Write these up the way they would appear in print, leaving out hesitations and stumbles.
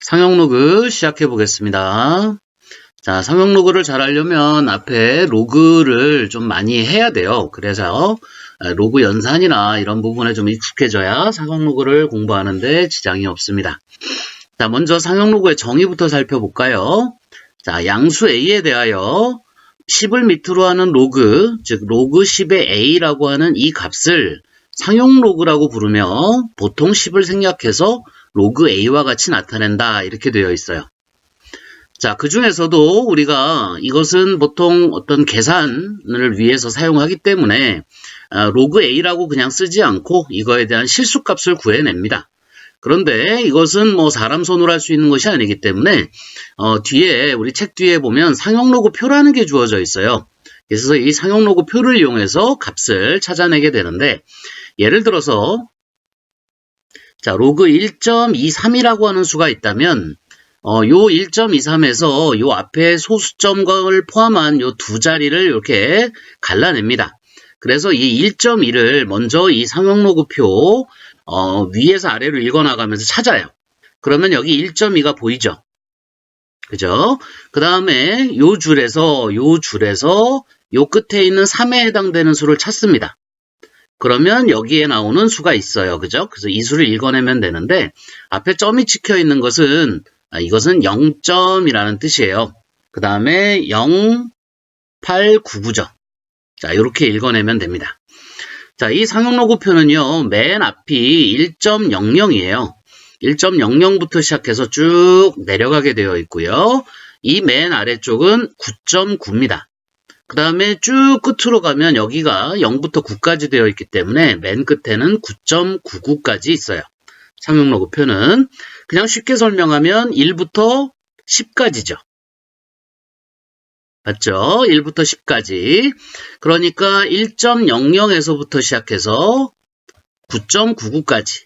상용 로그 시작해 보겠습니다. 자, 상용 로그를 잘 하려면 앞에 로그를 좀 많이 해야 돼요. 그래서 로그 연산이나 이런 부분에 좀 익숙해져야 상용 로그를 공부하는데 지장이 없습니다. 자, 먼저 상용 로그의 정의부터 살펴볼까요? 자, 양수 A에 대하여 10을 밑으로 하는 로그, 즉 로그 10의 A라고 하는 이 값을 상용 로그라고 부르며 보통 10을 생략해서 로그 A와 같이 나타낸다 이렇게 되어 있어요. 자, 그 중에서도 우리가 이것은 보통 어떤 계산을 위해서 사용하기 때문에 로그 A라고 그냥 쓰지 않고 이거에 대한 실수값을 구해냅니다. 그런데 이것은 뭐 사람 손으로 할 수 있는 것이 아니기 때문에 뒤에 우리 책 뒤에 보면 상용 로그 표라는 게 주어져 있어요. 그래서 이 상용 로그 표를 이용해서 값을 찾아내게 되는데 예를 들어서 자, 로그 1.23이라고 하는 수가 있다면 요 1.23에서 요 앞에 소수점을 포함한 요 두 자리를 이렇게 갈라냅니다. 그래서 이 1.2를 먼저 이 상용 로그표 위에서 아래로 읽어나가면서 찾아요. 그러면 여기 1.2가 보이죠? 그죠? 그 다음에 요 줄에서 요 끝에 있는 3에 해당되는 수를 찾습니다. 그러면 여기에 나오는 수가 있어요. 그죠? 그래서 이 수를 읽어내면 되는데 앞에 점이 찍혀 있는 것은 이것은 0점이라는 뜻이에요. 그 다음에 0,899점. 자, 이렇게 읽어내면 됩니다. 자, 이 상용 로그표는요, 맨 앞이 1.00이에요. 1.00부터 시작해서 쭉 내려가게 되어 있고요. 이 맨 아래쪽은 9.9입니다. 그 다음에 쭉 끝으로 가면 여기가 0부터 9까지 되어 있기 때문에 맨 끝에는 9.99까지 있어요. 상용 로그표는 그냥 쉽게 설명하면 1부터 10까지죠. 맞죠? 1부터 10까지. 그러니까 1.00에서부터 시작해서 9.99까지.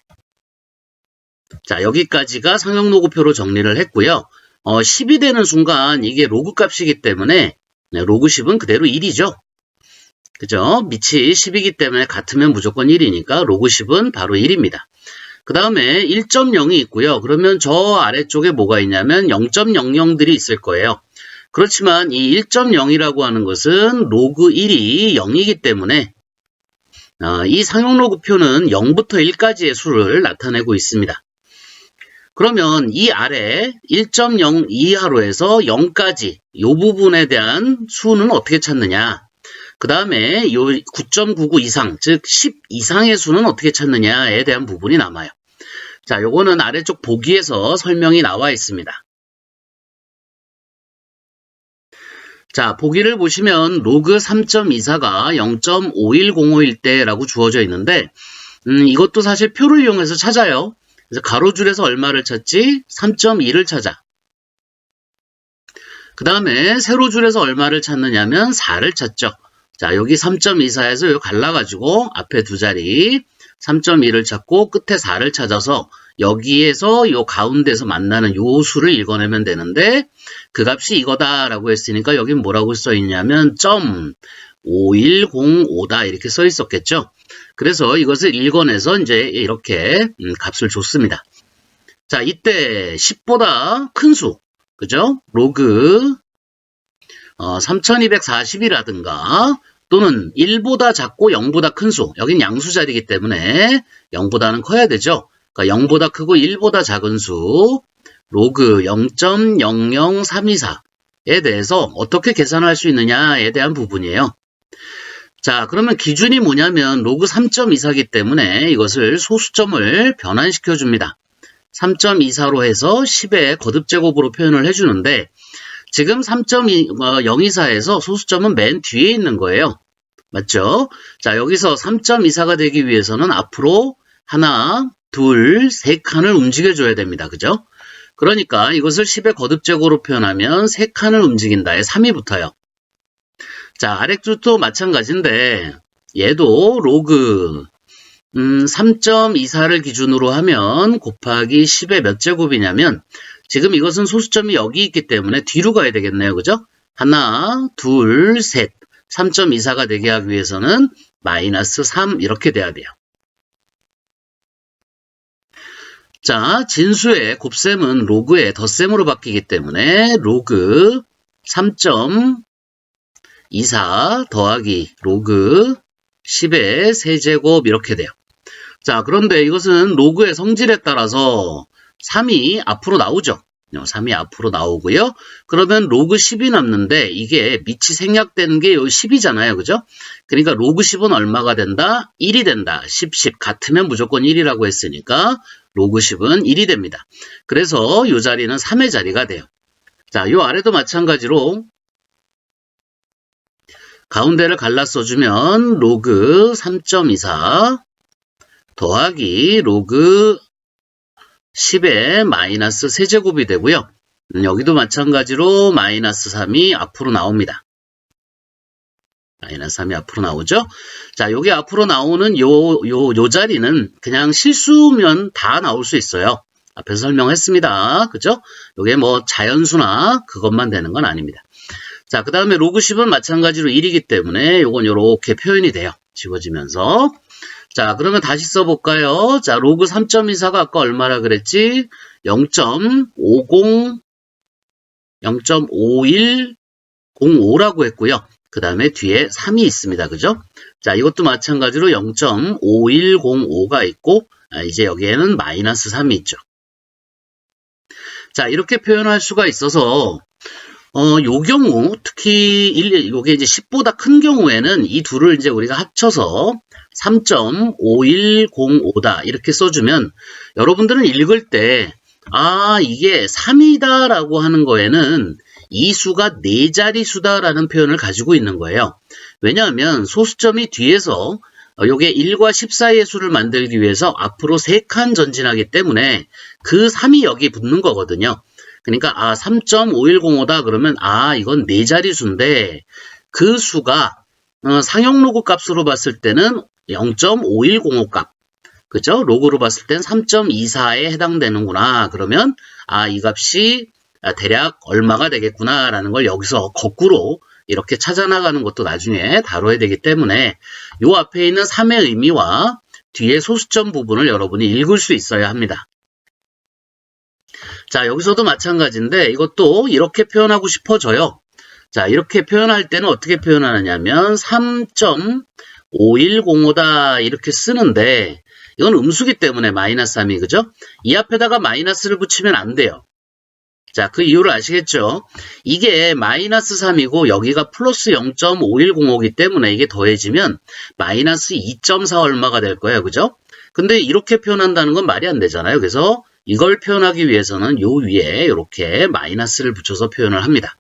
자, 여기까지가 상용 로그표로 정리를 했고요. 10이 되는 순간 이게 로그 값이기 때문에 로그 10은 그대로 1이죠. 그죠? 밑이 10이기 때문에 같으면 무조건 1이니까 로그 10은 바로 1입니다. 그 다음에 1.0이 있고요. 그러면 저 아래쪽에 뭐가 있냐면 0.00들이 있을 거예요. 그렇지만 이 1.0이라고 하는 것은 로그 1이 0이기 때문에 이 상용 로그표는 0부터 1까지의 수를 나타내고 있습니다. 그러면 이 아래 1.0 이하로 해서 0까지 이 부분에 대한 수는 어떻게 찾느냐? 그 다음에 이 9.99 이상, 즉 10 이상의 수는 어떻게 찾느냐에 대한 부분이 남아요. 자, 요거는 아래쪽 보기에서 설명이 나와 있습니다. 자, 보기를 보시면 로그 3.24가 0.51051 때라고 주어져 있는데 이것도 사실 표를 이용해서 찾아요. 그래서 가로줄에서 얼마를 찾지? 3.2를 찾아. 그 다음에 세로줄에서 얼마를 찾느냐면 4를 찾죠. 자, 여기 3.24에서 갈라가지고 앞에 두 자리 3.2를 찾고 끝에 4를 찾아서 여기에서 요 가운데서 만나는 요 수를 읽어내면 되는데 그 값이 이거다라고 했으니까 여긴 뭐라고 써 있냐면 5105다 이렇게 써 있었겠죠. 그래서 이것을 읽어내서 이제 이렇게 값을 줬습니다. 자, 이때 10보다 큰 수, 그죠? 로그 3240이라든가 또는 1보다 작고 0보다 큰 수, 여긴 양수 자리이기 때문에 0보다는 커야 되죠. 그러니까 0보다 크고 1보다 작은 수, 로그 0.00324에 대해서 어떻게 계산할 수 있느냐에 대한 부분이에요. 자, 그러면 기준이 뭐냐면 로그 3.24이기 때문에 이것을 소수점을 변환시켜 줍니다. 3.24로 해서 10의 거듭제곱으로 표현을 해주는데 지금 3.024에서 소수점은 맨 뒤에 있는 거예요. 맞죠? 자, 여기서 3.24가 되기 위해서는 앞으로 하나, 둘, 세 칸을 움직여줘야 됩니다. 그죠? 그러니까 이것을 10의 거듭제곱으로 표현하면 세 칸을 움직인다에 3이 붙어요. 자, 아래쪽도 마찬가지인데 얘도 로그 3.24를 기준으로 하면 곱하기 10의 몇 제곱이냐면 지금 이것은 소수점이 여기 있기 때문에 뒤로 가야 되겠네요. 그죠? 하나, 둘, 셋. 3.24가 되게 하기 위해서는 마이너스 3 이렇게 돼야 돼요. 자, 진수의 곱셈은 로그의 덧셈으로 바뀌기 때문에 로그 3.24 더하기 로그 10의 세제곱 이렇게 돼요. 자, 그런데 이것은 로그의 성질에 따라서 3이 앞으로 나오죠. 3이 앞으로 나오고요. 그러면 로그 10이 남는데 이게 밑이 생략되는 게 요 10이잖아요. 그죠? 그러니까 로그 10은 얼마가 된다? 1이 된다. 10 같으면 무조건 1이라고 했으니까 로그 10은 1이 됩니다. 그래서 이 자리는 3의 자리가 돼요. 자, 요 아래도 마찬가지로 가운데를 갈라 써주면 로그 3.24 더하기 로그 10의 마이너스 세제곱이 되고요. 여기도 마찬가지로 마이너스 3이 앞으로 나옵니다. 마이너스 3이 앞으로 나오죠. 자, 여기 앞으로 나오는 요 자리는 그냥 실수면 다 나올 수 있어요. 앞에서 설명했습니다. 그죠? 요게 뭐 자연수나 그것만 되는 건 아닙니다. 자, 그 다음에 로그 10은 마찬가지로 1이기 때문에 요건 요렇게 표현이 돼요. 지워지면서. 자, 그러면 다시 써볼까요? 자, 로그 3.24가 아까 얼마라 그랬지? 0.5105라고 했고요. 그 다음에 뒤에 3이 있습니다. 그죠? 자, 이것도 마찬가지로 0.5105가 있고, 이제 여기에는 마이너스 3이 있죠. 자, 이렇게 표현할 수가 있어서, 요 경우, 특히, 요게 이제 10보다 큰 경우에는 이 둘을 이제 우리가 합쳐서 3.5105다. 이렇게 써주면, 여러분들은 읽을 때, 아, 이게 3이다라고 하는 거에는 이 수가 4자리 수다라는 표현을 가지고 있는 거예요. 왜냐하면 소수점이 뒤에서 요게 1과 10 사이의 수를 만들기 위해서 앞으로 3칸 전진하기 때문에 그 3이 여기 붙는 거거든요. 그러니까 3.5105다 그러면 이건 4자리 수인데 그 수가 상용 로그 값으로 봤을 때는 0.5105 값. 그죠? 로그로 봤을 땐 3.24에 해당되는구나. 그러면 이 값이 대략 얼마가 되겠구나 라는 걸 여기서 거꾸로 이렇게 찾아나가는 것도 나중에 다뤄야 되기 때문에 요 앞에 있는 3의 의미와 뒤에 소수점 부분을 여러분이 읽을 수 있어야 합니다. 자, 여기서도 마찬가지인데 이것도 이렇게 표현하고 싶어져요. 자, 이렇게 표현할 때는 어떻게 표현하느냐면 3.5105다 이렇게 쓰는데 이건 음수기 때문에 마이너스 3이 그죠? 이 앞에다가 마이너스를 붙이면 안 돼요. 자, 그 이유를 아시겠죠? 이게 마이너스 3이고 여기가 플러스 0.5105이기 때문에 이게 더해지면 마이너스 2.4 얼마가 될 거예요. 그죠? 근데 이렇게 표현한다는 건 말이 안 되잖아요. 그래서 이걸 표현하기 위해서는 요 위에 이렇게 마이너스를 붙여서 표현을 합니다.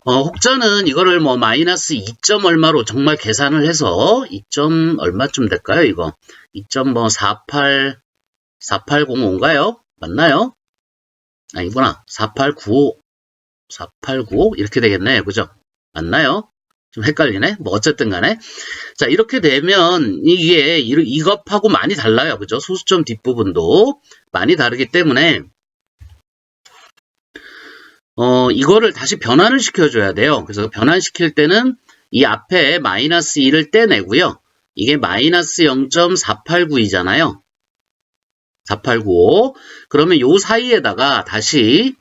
혹자는 이거를 뭐 마이너스 2점 얼마로 정말 계산을 해서 2점 얼마쯤 될까요? 이거 2.4805인가요? 맞나요? 아니구나. 4895 이렇게 되겠네. 그죠? 맞나요? 좀 헷갈리네. 뭐 어쨌든 간에 자, 이렇게 되면 이게 이 값하고 많이 달라요. 그죠? 소수점 뒷부분도 많이 다르기 때문에 이거를 다시 변환을 시켜줘야 돼요. 그래서 변환시킬 때는 이 앞에 마이너스 2를 떼내고요. 이게 마이너스 0.4892잖아요. 4895. 그러면 요 사이에다가 다시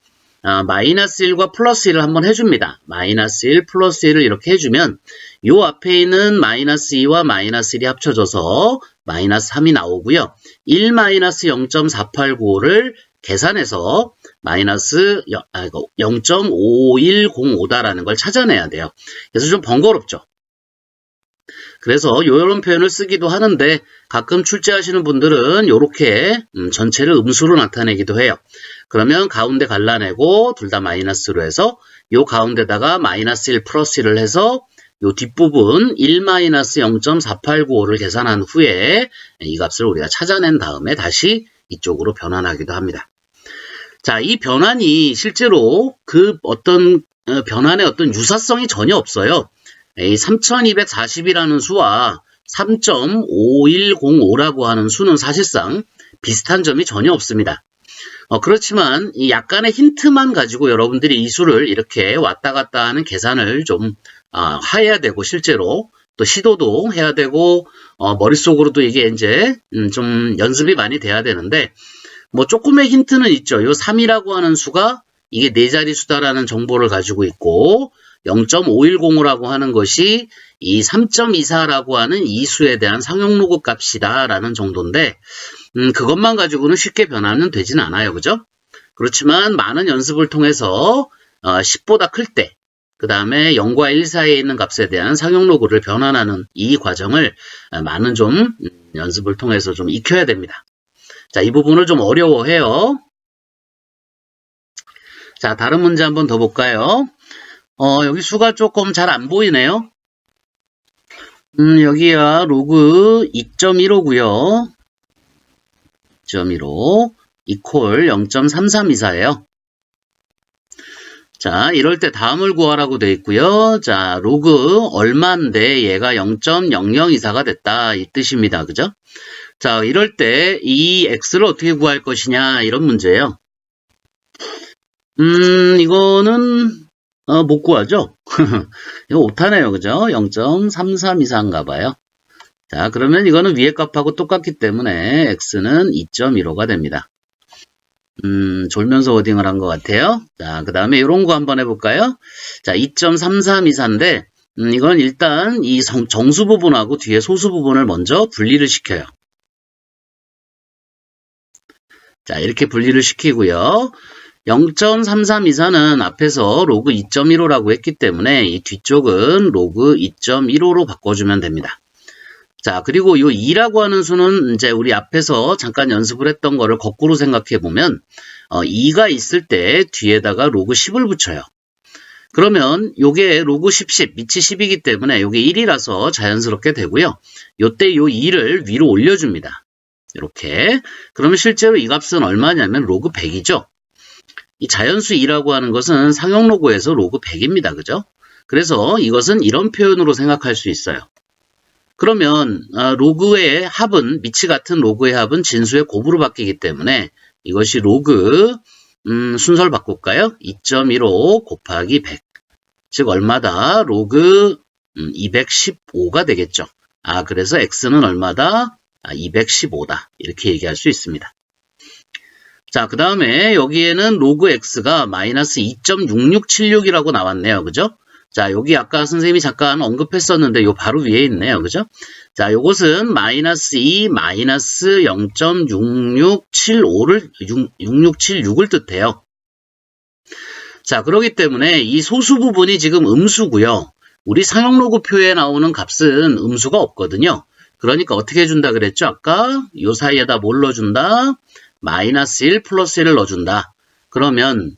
마이너스 1과 플러스 1을 한번 해줍니다. 마이너스 1 플러스 1을 이렇게 해주면 요 앞에 있는 마이너스 2와 마이너스 1이 합쳐져서 마이너스 3이 나오고요. 1 마이너스 0.4895를 계산해서 마이너스 0.5105다라는 걸 찾아내야 돼요. 그래서 좀 번거롭죠. 그래서 이런 표현을 쓰기도 하는데 가끔 출제하시는 분들은 이렇게 전체를 음수로 나타내기도 해요. 그러면 가운데 갈라내고 둘 다 마이너스로 해서 이 가운데다가 마이너스 1 플러스 1을 해서 이 뒷부분 1 마이너스 0.4895를 계산한 후에 이 값을 우리가 찾아낸 다음에 다시 이쪽으로 변환하기도 합니다. 자, 이 변환이 실제로 그 어떤 변환의 어떤 유사성이 전혀 없어요. 이 3240이라는 수와 3.5105라고 하는 수는 사실상 비슷한 점이 전혀 없습니다. 그렇지만 이 약간의 힌트만 가지고 여러분들이 이 수를 이렇게 왔다 갔다 하는 계산을 좀 해야 되고 실제로 또 시도도 해야 되고, 머릿속으로도 이게 이제, 좀 연습이 많이 돼야 되는데, 뭐 조금의 힌트는 있죠. 요 3이라고 하는 수가 이게 4자리 수다라는 정보를 가지고 있고, 0.510이라고 하는 것이 이 3.24라고 하는 이 수에 대한 상용 로그 값이다 라는 정도인데, 그것만 가지고는 쉽게 변화는 되진 않아요. 그죠? 그렇지만 많은 연습을 통해서 10보다 클 때, 그 다음에 0과 1 사이에 있는 값에 대한 상용 로그를 변환하는 이 과정을 많은 좀 연습을 통해서 좀 익혀야 됩니다. 자, 이 부분을 좀 어려워해요. 자, 다른 문제 한번 더 볼까요? 여기 수가 조금 잘 안 보이네요. 여기야 로그 2.15고요. 2.15 이퀄 0.3324예요. 자, 이럴 때 다음을 구하라고 되어 있고요. 자, 로그 얼마인데 얘가 0.0024가 됐다 이 뜻입니다. 그죠? 자, 이럴 때 이 x를 어떻게 구할 것이냐 이런 문제예요. 이거는 못 구하죠? 이거 못하네요. 그죠? 0.3324인가 봐요. 자, 그러면 이거는 위에 값하고 똑같기 때문에 x는 2.15가 됩니다. 졸면서 워딩을 한 것 같아요. 자, 그 다음에 이런 거 한번 해볼까요? 자, 2.3324인데, 이건 일단 이 정수 부분하고 뒤에 소수 부분을 먼저 분리를 시켜요. 자, 이렇게 분리를 시키고요. 0.3324는 앞에서 로그 2.15라고 했기 때문에 이 뒤쪽은 로그 2.15로 바꿔주면 됩니다. 자, 그리고 이 2라고 하는 수는 이제 우리 앞에서 잠깐 연습을 했던 거를 거꾸로 생각해 보면 2가 있을 때 뒤에다가 로그 10을 붙여요. 그러면 요게 로그 10, 밑이 10이기 때문에 요게 1이라서 자연스럽게 되고요. 요때 요 2를 위로 올려줍니다. 이렇게. 그러면 실제로 이 값은 얼마냐면 로그 100이죠. 이 자연수 2라고 하는 것은 상용 로그에서 로그 100입니다. 그죠? 그래서 이것은 이런 표현으로 생각할 수 있어요. 그러면 로그의 합은 밑이 같은 로그의 합은 진수의 곱으로 바뀌기 때문에 이것이 로그 순서를 바꿀까요? 2.15 곱하기 100 즉 얼마다? 로그 215가 되겠죠. 그래서 x는 얼마다? 215다 이렇게 얘기할 수 있습니다. 자, 그 다음에 여기에는 로그 x가 마이너스 2.6676이라고 나왔네요. 그죠? 자, 여기 아까 선생님이 잠깐 언급했었는데 요 바로 위에 있네요. 그죠? 자, 요것은 마이너스 2 마이너스 0.6676을 뜻해요. 자, 그렇기 때문에 이 소수 부분이 지금 음수고요. 우리 상용 로그표에 나오는 값은 음수가 없거든요. 그러니까 어떻게 해준다 그랬죠? 아까 요 사이에다 뭘 넣어준다? 마이너스 1 플러스 1을 넣어준다. 그러면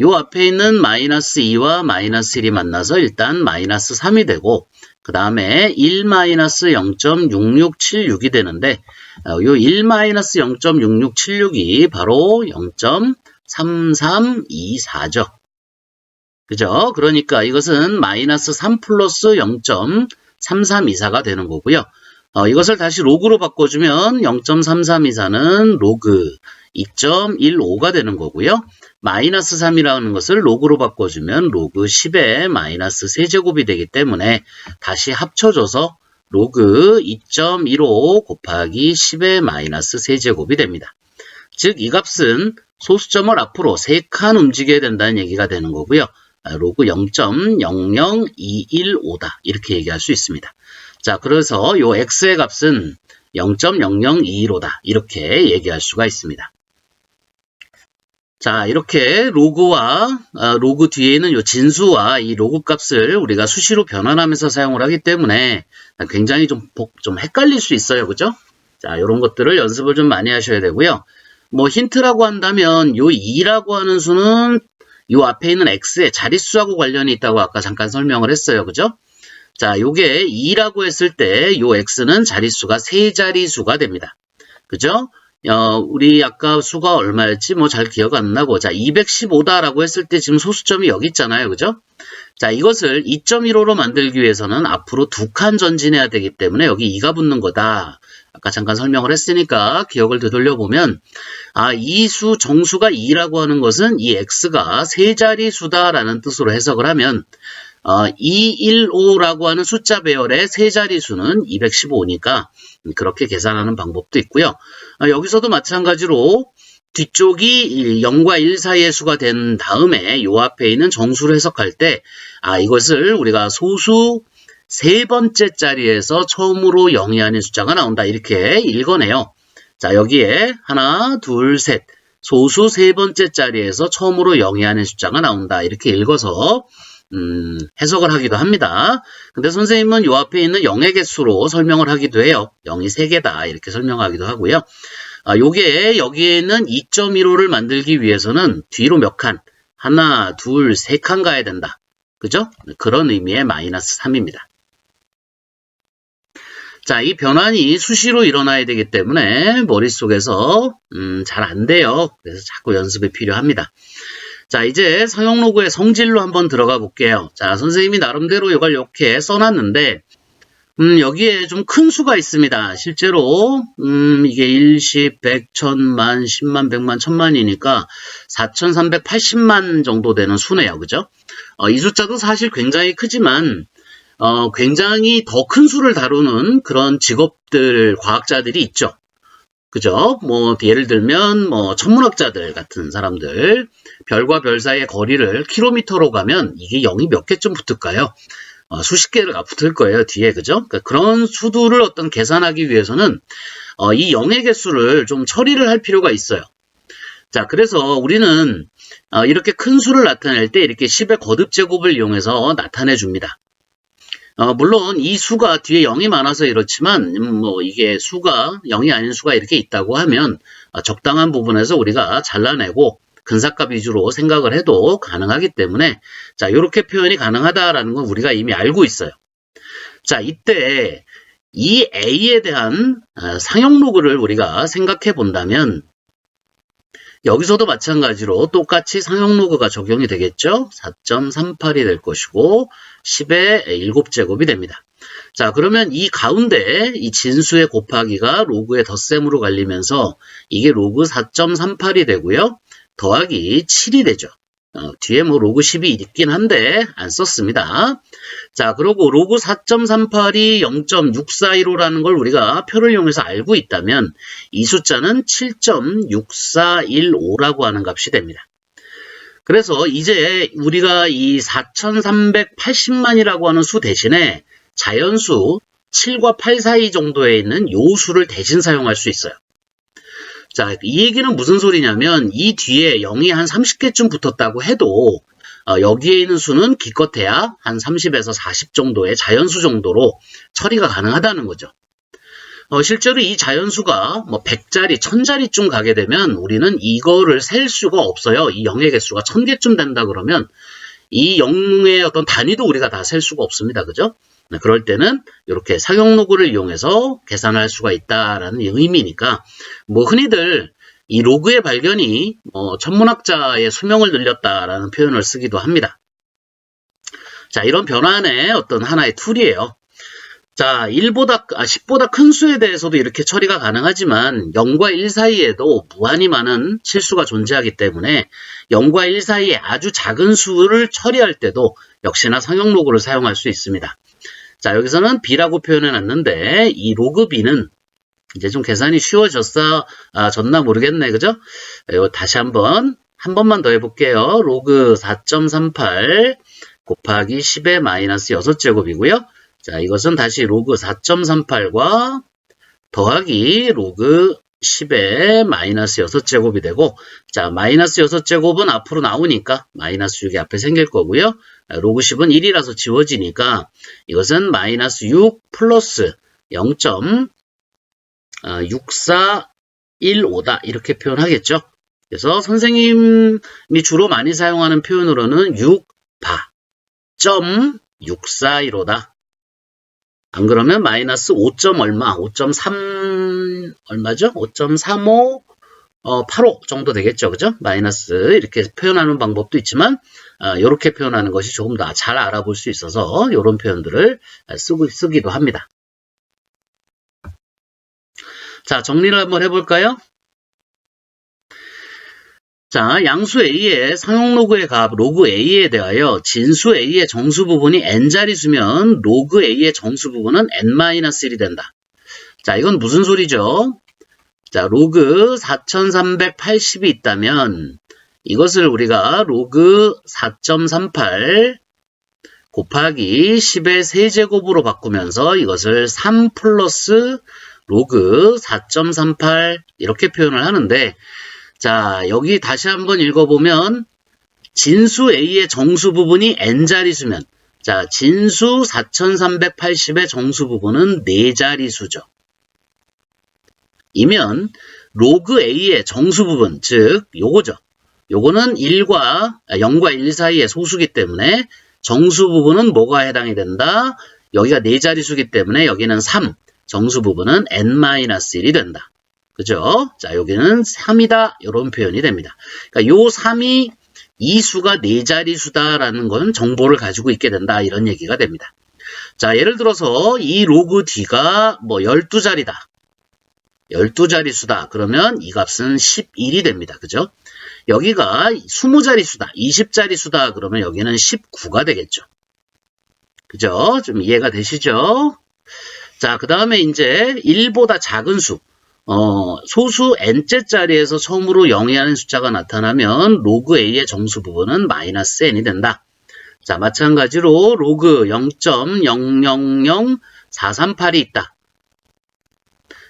요 앞에 있는 마이너스 2와 마이너스 1이 만나서 일단 마이너스 3이 되고 그 다음에 1 마이너스 0.6676이 되는데 요 1 마이너스 0.6676이 바로 0.3324죠. 그죠? 그러니까 이것은 마이너스 3 플러스 0.3324가 되는 거고요. 이것을 다시 로그로 바꿔주면 0.3324는 로그 2.15가 되는 거고요. 마이너스 3이라는 것을 로그로 바꿔주면 로그 10의 마이너스 세제곱이 되기 때문에 다시 합쳐줘서 로그 2.15 곱하기 10의 마이너스 세제곱이 됩니다. 즉 이 값은 소수점을 앞으로 3칸 움직여야 된다는 얘기가 되는 거고요. 로그 0.00215다 이렇게 얘기할 수 있습니다. 자, 그래서 요 x의 값은 0.00215다 이렇게 얘기할 수가 있습니다. 자, 이렇게 로그와 로그 뒤에 있는 요 진수와 이 로그 값을 우리가 수시로 변환하면서 사용을 하기 때문에 굉장히 좀 헷갈릴 수 있어요. 그죠? 자, 이런 것들을 연습을 좀 많이 하셔야 되고요. 뭐 힌트라고 한다면 요 2라고 하는 수는 요 앞에 있는 x의 자릿수하고 관련이 있다고 아까 잠깐 설명을 했어요. 그죠? 자, 요게 2라고 했을 때 요 x는 자릿수가 3자리수가 됩니다. 그죠? 우리 아까 수가 얼마였지? 뭐 잘 기억 안 나고. 자, 215다라고 했을 때 지금 소수점이 여기 있잖아요. 그죠? 자, 이것을 2.15로 만들기 위해서는 앞으로 2칸 전진해야 되기 때문에 여기 2가 붙는 거다. 아까 잠깐 설명을 했으니까 기억을 되돌려보면 이 수 정수가 2라고 하는 것은 이 x가 3자리 수다라는 뜻으로 해석을 하면 215라고 하는 숫자 배열의 세 자리수는 215니까 그렇게 계산하는 방법도 있고요. 여기서도 마찬가지로 뒤쪽이 0과 1 사이의 수가 된 다음에 요 앞에 있는 정수를 해석할 때 이것을 우리가 소수 세 번째 자리에서 처음으로 0이 아닌 숫자가 나온다 이렇게 읽어내요. 자, 여기에 하나, 둘, 셋 소수 세 번째 자리에서 처음으로 0이 아닌 숫자가 나온다 이렇게 읽어서 해석을 하기도 합니다. 근데 선생님은 요 앞에 있는 0의 개수로 설명을 하기도 해요. 0이 3개다 이렇게 설명하기도 하고요. 요게 여기에 있는 2.15를 만들기 위해서는 뒤로 몇 칸? 하나, 둘, 세 칸 가야 된다. 그죠? 그런 의미의 마이너스 3입니다. 자, 이 변환이 수시로 일어나야 되기 때문에 머릿속에서 잘 안 돼요. 그래서 자꾸 연습이 필요합니다. 자, 이제 상용로그의 성질로 한번 들어가 볼게요. 자, 선생님이 나름대로 이걸 이렇게 써놨는데 여기에 좀 큰 수가 있습니다. 실제로 이게 1, 10, 100, 1000만, 10만, 100만, 1000만이니까 4380만 정도 되는 수네요. 그죠? 이 숫자도 사실 굉장히 크지만 굉장히 더 큰 수를 다루는 그런 직업들, 과학자들이 있죠. 그죠? 뭐, 예를 들면, 천문학자들 같은 사람들, 별과 별 사이의 거리를 킬로미터로 가면 이게 0이 몇 개쯤 붙을까요? 수십 개가 붙을 거예요, 뒤에. 그죠? 그러니까 그런 수들을 어떤 계산하기 위해서는, 이 0의 개수를 좀 처리를 할 필요가 있어요. 자, 그래서 우리는, 이렇게 큰 수를 나타낼 때 이렇게 10의 거듭 제곱을 이용해서 나타내 줍니다. 물론 이 수가 뒤에 0이 많아서 이렇지만 이게 수가 0이 아닌 수가 이렇게 있다고 하면 적당한 부분에서 우리가 잘라내고 근사값 위주로 생각을 해도 가능하기 때문에 자, 이렇게 표현이 가능하다라는 건 우리가 이미 알고 있어요. 자, 이때 이 A에 대한 상용 로그를 우리가 생각해 본다면 여기서도 마찬가지로 똑같이 상용 로그가 적용이 되겠죠. 4.38이 될 것이고 10의 7제곱이 됩니다. 자, 그러면 이 가운데 이 진수의 곱하기가 로그의 덧셈으로 갈리면서 이게 로그 4.38이 되고요. 더하기 7이 되죠. 뒤에 로그 10이 있긴 한데 안 썼습니다. 자, 그리고 로그 4.38이 0.641호라는 걸 우리가 표를 이용해서 알고 있다면 이 숫자는 7.6415라고 하는 값이 됩니다. 그래서 이제 우리가 이 4380만이라고 하는 수 대신에 자연수 7과 8 사이 정도에 있는 요 수를 대신 사용할 수 있어요. 자, 이 얘기는 무슨 소리냐면 이 뒤에 0이 한 30개쯤 붙었다고 해도 여기에 있는 수는 기껏해야 한 30에서 40 정도의 자연수 정도로 처리가 가능하다는 거죠. 실제로 이 자연수가 100자리, 1000자리쯤 가게 되면 우리는 이거를 셀 수가 없어요. 이 0의 개수가 1000개쯤 된다 그러면 이 0의 어떤 단위도 우리가 다 셀 수가 없습니다. 그죠? 그럴 때는 이렇게 상용 로그를 이용해서 계산할 수가 있다라는 의미니까 흔히들 이 로그의 발견이 천문학자의 수명을 늘렸다라는 표현을 쓰기도 합니다. 자, 이런 변환의 어떤 하나의 툴이에요. 자, 10보다 큰 수에 대해서도 이렇게 처리가 가능하지만 0과 1 사이에도 무한히 많은 실수가 존재하기 때문에 0과 1 사이에 아주 작은 수를 처리할 때도 역시나 상용 로그를 사용할 수 있습니다. 자, 여기서는 B라고 표현해 놨는데 이 로그 B는 이제 좀 계산이 쉬워졌나 모르겠네. 그죠? 다시 한 번만 더 해볼게요. 로그 4.38 곱하기 10의 마이너스 6제곱이고요. 자, 이것은 다시 로그 4.38과 더하기 로그 10의 마이너스 6제곱이 되고, 자, 마이너스 6제곱은 앞으로 나오니까 마이너스 6이 앞에 생길 거고요. 로그 10은 1이라서 지워지니까 이것은 마이너스 6 플러스 0.6415다. 이렇게 표현하겠죠. 그래서 선생님이 주로 많이 사용하는 표현으로는 6바.641호다. 안 그러면 마이너스 5점 얼마, 5.3 얼마죠? 5.35 85 정도 되겠죠. 그죠? 마이너스 이렇게 표현하는 방법도 있지만 이렇게 표현하는 것이 조금 더 잘 알아볼 수 있어서 이런 표현들을 쓰기도 합니다. 자, 정리를 한번 해볼까요? 자, 양수 A의 상용 로그의 값 로그 A에 대하여 진수 A의 정수 부분이 n자리수면 로그 A의 정수 부분은 n-1이 된다. 자, 이건 무슨 소리죠? 자, 로그 4380이 있다면 이것을 우리가 로그 4.38 곱하기 10의 세제곱으로 바꾸면서 이것을 3 플러스 로그 4.38 이렇게 표현을 하는데, 자, 여기 다시 한번 읽어보면 진수 A의 정수 부분이 n자리수면, 자, 진수 4380의 정수 부분은 4자리수죠. 이면 로그 A의 정수 부분, 즉 요거죠. 요거는 0과 1 사이의 소수기 때문에 정수 부분은 뭐가 해당이 된다? 여기가 4자리수기 때문에 여기는 3, 정수 부분은 n-1이 된다. 그죠? 자, 여기는 3이다. 이런 표현이 됩니다. 그러니까 요 3이 이 수가 4자리수다라는 건 정보를 가지고 있게 된다. 이런 얘기가 됩니다. 자, 예를 들어서 이 로그 D가 뭐 12자리다. 12자리수다. 그러면 이 값은 11이 됩니다. 그죠? 여기가 20자리수다. 20자리수다. 그러면 여기는 19가 되겠죠. 그죠? 좀 이해가 되시죠? 자, 그 다음에 이제 1보다 작은 수. 소수 n째 자리에서 처음으로 0이 하는 숫자가 나타나면 로그 A의 정수 부분은 마이너스 n이 된다. 자, 마찬가지로 로그 0.000438이 있다.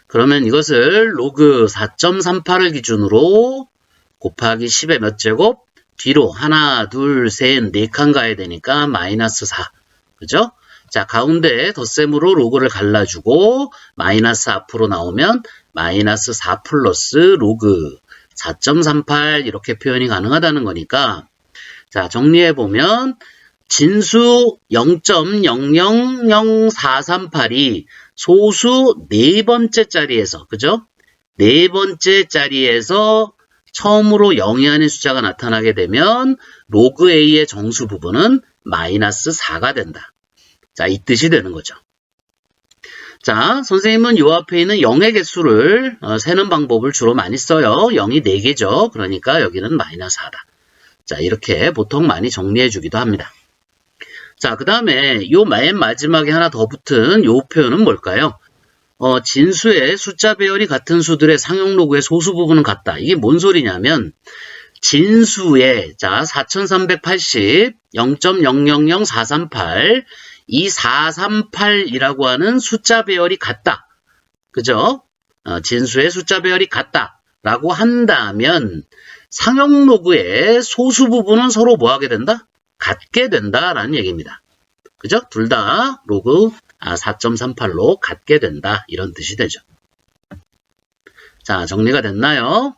그러면 이것을 로그 4.38을 기준으로 곱하기 10의 몇 제곱? 뒤로 하나, 둘, 셋, 4칸 가야 되니까 마이너스 4. 그죠? 자, 가운데 덧셈으로 로그를 갈라주고 마이너스 앞으로 나오면 마이너스 4 플러스 로그 4.38 이렇게 표현이 가능하다는 거니까, 자, 정리해보면 진수 0.000438이 소수 4번째 자리에서, 그죠? 4번째 자리에서 처음으로 0이 아닌 숫자가 나타나게 되면 로그 A의 정수 부분은 마이너스 4가 된다. 자, 이 뜻이 되는 거죠. 자, 선생님은 요 앞에 있는 0의 개수를 세는 방법을 주로 많이 써요. 0이 4개죠. 그러니까 여기는 마이너스 4다. 자, 이렇게 보통 많이 정리해 주기도 합니다. 자, 그 다음에 요 맨 마지막에 하나 더 붙은 요 표현은 뭘까요? 진수의 숫자 배열이 같은 수들의 상용 로그의 소수 부분은 같다. 이게 뭔 소리냐면 진수의, 자, 4380, 0.000438, 이 438이라고 하는 숫자 배열이 같다. 그죠? 진수의 숫자 배열이 같다. 라고 한다면 상용 로그의 소수 부분은 서로 뭐 하게 된다? 같게 된다라는 얘기입니다. 그죠? 둘 다 로그 4.38로 같게 된다. 이런 뜻이 되죠. 자, 정리가 됐나요?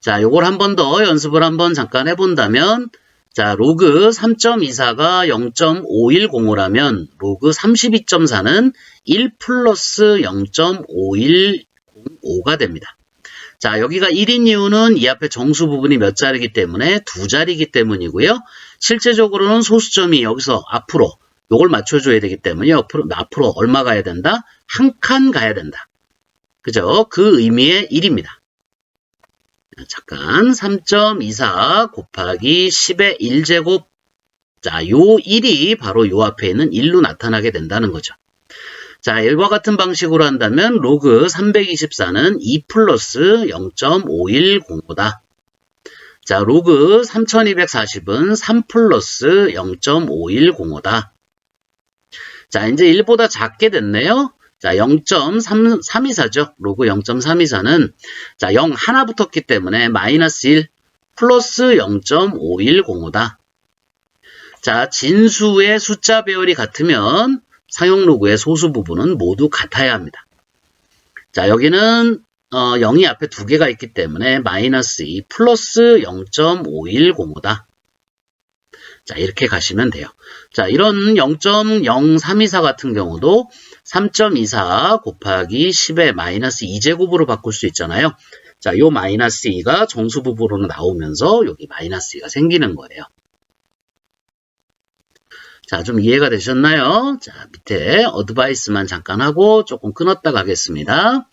자, 요걸 한 번 더 연습을 한번 잠깐 해본다면, 자, 로그 3.24가 0.5105라면 로그 32.4는 1 플러스 0.5105가 됩니다. 자, 여기가 1인 이유는 이 앞에 정수 부분이 몇 자리이기 때문에 2자리이기 때문이고요. 실제적으로는 소수점이 여기서 앞으로 요걸 맞춰줘야 되기 때문에 앞으로 얼마 가야 된다? 한 칸 가야 된다. 그죠? 그 의미의 1입니다. 잠깐 3.24 곱하기 10의 1제곱. 자, 요 1이 바로 요 앞에 있는 1로 나타나게 된다는 거죠. 자, 1과 같은 방식으로 한다면 로그 324는 2 플러스 0.5105다. 자, 로그 3240은 3 플러스 0.5105다. 자, 이제 1보다 작게 됐네요. 자, 0.324죠. 로그 0.324는 자, 0 하나 붙었기 때문에 마이너스 1 플러스 0.5105다. 자, 진수의 숫자 배열이 같으면 상용 로그의 소수 부분은 모두 같아야 합니다. 자, 여기는 0이 앞에 2개가 있기 때문에 마이너스 2 플러스 0.5105다. 자, 이렇게 가시면 돼요. 자, 이런 0.0324 같은 경우도 3.24 곱하기 10의 마이너스 2제곱으로 바꿀 수 있잖아요. 자, 요 마이너스 2가 정수 부분으로 나오면서 여기 마이너스 2가 생기는 거예요. 자, 좀 이해가 되셨나요? 자, 밑에 어드바이스만 잠깐 하고 조금 끊었다 가겠습니다.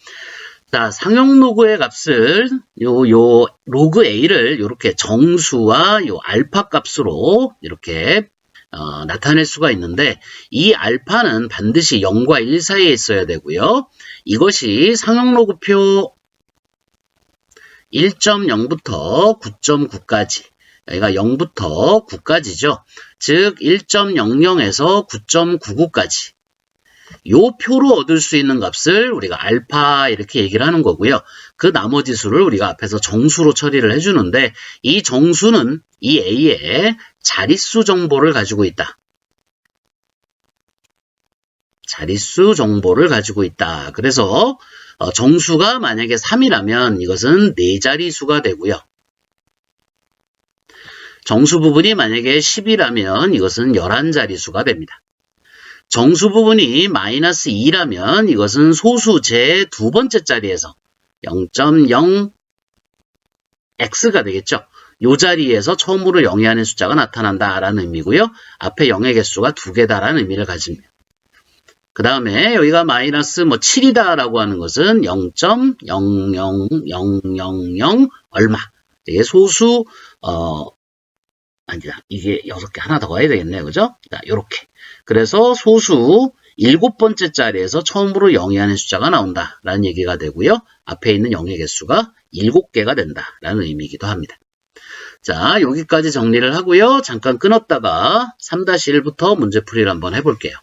자, 상용 로그의 값을 요 로그 A를 이렇게 정수와 요 알파 값으로 이렇게 나타낼 수가 있는데 이 알파는 반드시 0과 1 사이에 있어야 되고요. 이것이 상용 로그표 1.0부터 9.9까지 여기가 0부터 9까지죠. 즉 1.00에서 9.99까지 요 표로 얻을 수 있는 값을 우리가 알파 이렇게 얘기를 하는 거고요. 그 나머지 수를 우리가 앞에서 정수로 처리를 해주는데 이 정수는 이 A의 자릿수 정보를 가지고 있다. 자릿수 정보를 가지고 있다. 그래서 정수가 만약에 3이라면 이것은 4자리 수가 되고요. 정수 부분이 만약에 10이라면 이것은 11자리 수가 됩니다. 정수 부분이 마이너스 2라면 이것은 소수 제 두 번째 자리에서 0.0x가 되겠죠. 이 자리에서 처음으로 영위하는 숫자가 나타난다라는 의미고요. 앞에 0의 개수가 2개다라는 의미를 가집니다. 그 다음에 여기가 마이너스 7이다라고 하는 것은 0.00000 얼마. 이게 소수 아니다. 이게 6개 하나 더 가야 되겠네요. 그죠? 자, 요렇게. 그래서 소수 7번째 자리에서 처음으로 영위하는 숫자가 나온다라는 얘기가 되고요. 앞에 있는 0의 개수가 7개가 된다라는 의미이기도 합니다. 자, 여기까지 정리를 하고요. 잠깐 끊었다가 3-1부터 문제풀이를 한번 해볼게요.